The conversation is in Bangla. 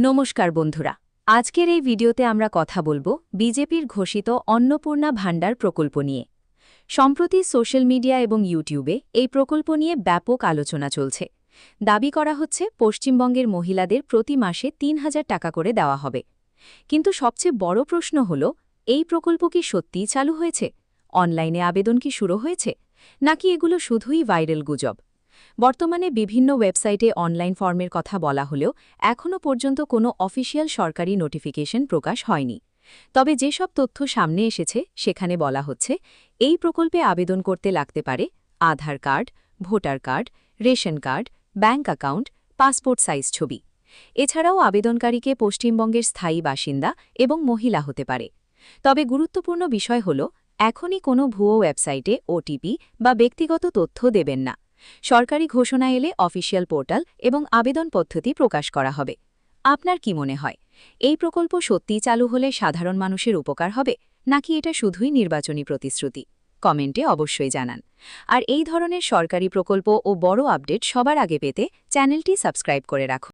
নমস্কার বন্ধুরা, আজকের এই ভিডিওতে আমরা কথা বলবো বিজেপির ঘোষিত অন্নপূর্ণা ভাণ্ডার প্রকল্প নিয়ে। সম্প্রতি সোশ্যাল মিডিয়া এবং ইউটিউবে এই প্রকল্প নিয়ে ব্যাপক আলোচনা চলছে। দাবি করা হচ্ছে পশ্চিমবঙ্গের মহিলাদের প্রতি মাসে ৩,০০০ টাকা করে দেওয়া হবে। কিন্তু সবচেয়ে বড় প্রশ্ন হল, এই প্রকল্প কি সত্যিই চালু হয়েছে? অনলাইনে আবেদন কি শুরু হয়েছে, নাকি এগুলো শুধুই ভাইরাল গুজব? বর্তমানে বিভিন্ন ওয়েবসাইটে অনলাইন ফর্মের কথা বলা হলেও এখনও পর্যন্ত কোনো অফিসিয়াল সরকারি নোটিফিকেশন প্রকাশ হয়নি। তবে যেসব তথ্য সামনে এসেছে সেখানে বলা হচ্ছে, এই প্রকল্পে আবেদন করতে লাগতে পারে Aadhaar card, voter card, ration card, bank account, passport size ছবি। এছাড়াও আবেদনকারীকে পশ্চিমবঙ্গের স্থায়ী বাসিন্দা এবং মহিলা হতে পারে। তবে গুরুত্বপূর্ণ বিষয় হল, এখনই কোনো ভুয়ো ওয়েবসাইটে ওটিপি বা ব্যক্তিগত তথ্য দেবেন না। সরকারি ঘোষণা এলে অফিসিয়াল পোর্টাল এবং আবেদন পদ্ধতি প্রকাশ করা হবে। আপনার কি মনে হয়, এই প্রকল্প সত্যিই চালু হলে সাধারণ মানুষের উপকার হবে, নাকি এটা শুধুই নির্বাচনী প্রতিশ্রুতি? কমেন্টে অবশ্যই জানান। আর এই ধরনের সরকারি প্রকল্প ও বড় আপডেট সবার আগে পেতে চ্যানেলটি সাবস্ক্রাইব করে রাখুন।